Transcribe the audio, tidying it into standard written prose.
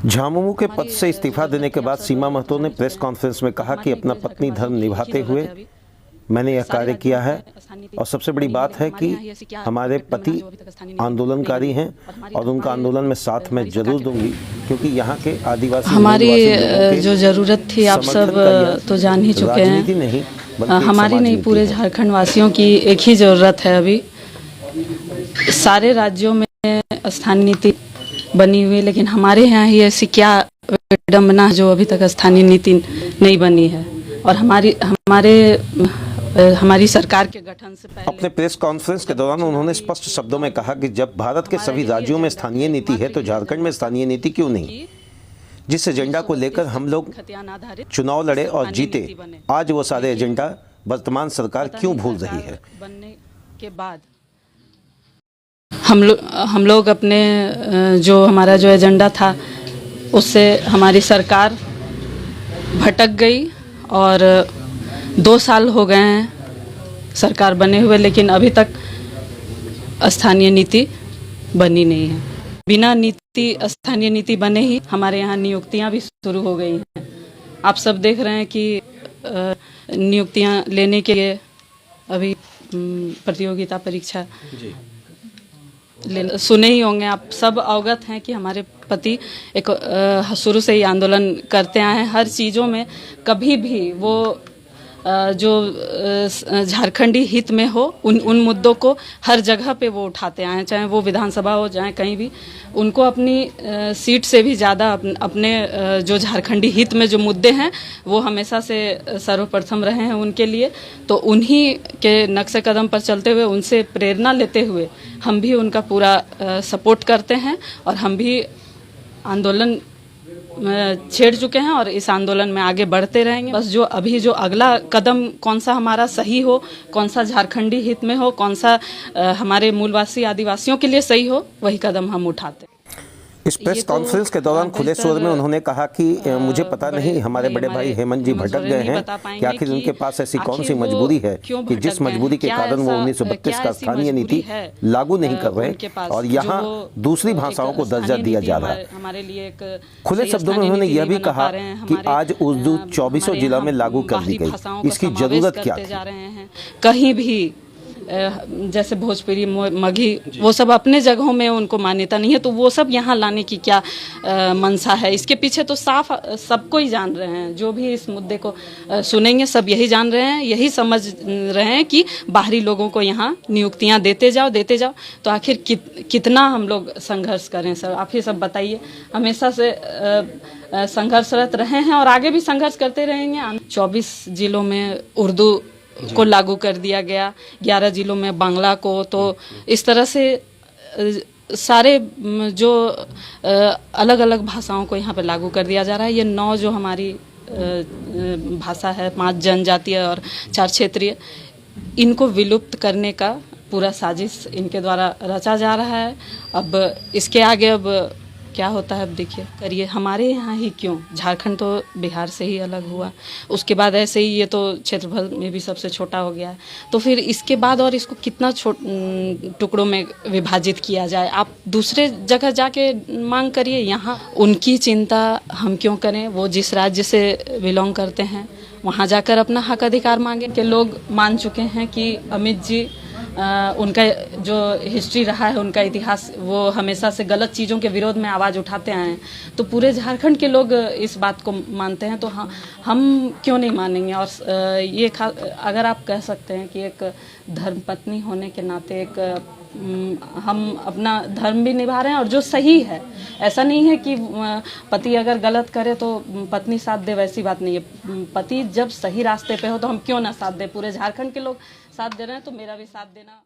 झामुमो के पद से इस्तीफा देने के बाद सीमा महतो ने प्रेस कॉन्फ्रेंस में कहा कि अपना पत्नी धर्म निभाते हुए मैंने यह कार्य किया है और सबसे बड़ी बात है कि हमारे पति आंदोलनकारी हैं और उनका आंदोलन में साथ में जरूर दूंगी, क्योंकि यहाँ के आदिवासी हमारी जो ज़रूरत थी आप सब तो जान ही चुके हैं। हमारी नहीं, पूरे झारखंड वासियों की एक ही ज़रूरत है। अभी सारे राज्यों में स्थानीय नीति बनी हुई, लेकिन हमारे यहाँ ही ऐसी क्या विडंबना जो अभी तक स्थानीय नीति नहीं बनी है। और हमारी सरकार के गठन से पहले अपने प्रेस कॉन्फ्रेंस के दौरान उन्होंने स्पष्ट शब्दों में कहा कि जब भारत के सभी राज्यों में स्थानीय नीति है तो झारखंड में स्थानीय नीति क्यों नहीं। जिस एजेंडा को लेकर हम लोग चुनाव लड़े और जीते, आज वो सारे एजेंडा वर्तमान सरकार क्यों भूल रही है। बनने के बाद हम लोग अपने जो हमारा जो एजेंडा था उससे हमारी सरकार भटक गई और 2 साल हो गए हैं सरकार बने हुए, लेकिन अभी तक स्थानीय नीति बनी नहीं है। बिना स्थानीय नीति बने ही हमारे यहाँ नियुक्तियाँ भी शुरू हो गई हैं। आप सब देख रहे हैं कि नियुक्तियाँ लेने के लिए अभी प्रतियोगिता परीक्षा सुने ही होंगे, आप सब अवगत हैं कि हमारे पति एक शुरू से ही आंदोलन करते आए हैं। हर चीज़ों में कभी भी वो जो झारखंडी हित में हो उन मुद्दों को हर जगह पे वो उठाते आए हैं, चाहे वो विधानसभा हो चाहे कहीं भी। उनको अपनी सीट से भी ज़्यादा अपने जो झारखंडी हित में जो मुद्दे हैं वो हमेशा से सर्वप्रथम रहे हैं उनके लिए। तो उन्हीं के नक्शे कदम पर चलते हुए, उनसे प्रेरणा लेते हुए हम भी उनका पूरा सपोर्ट करते हैं और हम भी आंदोलन छेड़ चुके हैं और इस आंदोलन में आगे बढ़ते रहेंगे। बस जो अगला कदम कौन सा हमारा सही हो, कौन सा झारखंडी हित में हो, कौन सा हमारे मूलवासी आदिवासियों के लिए सही हो, वही कदम हम उठाते। इस प्रेस कॉन्फ्रेंस के दौरान खुले स्वर में उन्होंने कहा कि मुझे पता नहीं हमारे बड़े भाई हेमंत जी भटक गए हैं कि आखिर उनके पास ऐसी कौन सी मजबूरी है कि जिस मजबूरी के कारण वो 1932 का स्थानीय नीति लागू नहीं कर रहे और यहाँ दूसरी भाषाओं को दर्जा दिया जा रहा है। खुले शब्दों में उन्होंने यह भी कहा कि आज उर्दू 24 जिला में लागू कर दी गई, इसकी जरूरत क्या थी। कहीं भी जैसे भोजपुरी, मगही, वो सब अपने जगहों में उनको मान्यता नहीं है, तो वो सब यहाँ लाने की क्या मंशा है। इसके पीछे तो साफ सबको ही जान रहे हैं, जो भी इस मुद्दे को सुनेंगे सब यही जान रहे हैं, यही समझ रहे हैं कि बाहरी लोगों को यहाँ नियुक्तियाँ देते जाओ। तो आखिर कितना हम लोग संघर्ष करें सर, आप ही सब बताइए। हमेशा से संघर्षरत रहे हैं और आगे भी संघर्ष करते रहेंगे। 24 जिलों में उर्दू को लागू कर दिया गया, 11 जिलों में बांग्ला को, तो इस तरह से सारे जो अलग अलग भाषाओं को यहाँ पे लागू कर दिया जा रहा है। ये 9 जो हमारी भाषा है, 5 जनजातीय और 4 क्षेत्रीय, इनको विलुप्त करने का पूरा साजिश इनके द्वारा रचा जा रहा है। अब इसके आगे अब क्या होता है अब देखिए करिए। हमारे यहाँ ही क्यों, झारखंड तो बिहार से ही अलग हुआ, उसके बाद ऐसे ही ये तो क्षेत्रफल में भी सबसे छोटा हो गया है, तो फिर इसके बाद और इसको कितना टुकड़ों में विभाजित किया जाए। आप दूसरे जगह जाके मांग करिए, यहाँ उनकी चिंता हम क्यों करें। वो जिस राज्य से बिलोंग करते हैं वहाँ जाकर अपना हक अधिकार मांगे। के लोग मान चुके हैं कि अमित जी उनका जो हिस्ट्री रहा है, उनका इतिहास, वो हमेशा से गलत चीज़ों के विरोध में आवाज़ उठाते आए हैं, तो पूरे झारखंड के लोग इस बात को मानते हैं, तो हम क्यों नहीं मानेंगे। और ये अगर आप कह सकते हैं कि एक धर्मपत्नी होने के नाते एक हम अपना धर्म भी निभा रहे हैं और जो सही है। ऐसा नहीं है कि पति अगर गलत करे तो पत्नी साथ दे, वैसी बात नहीं है। पति जब सही रास्ते पे हो तो हम क्यों ना साथ दे। पूरे झारखंड के लोग साथ दे रहे हैं तो मेरा भी साथ देना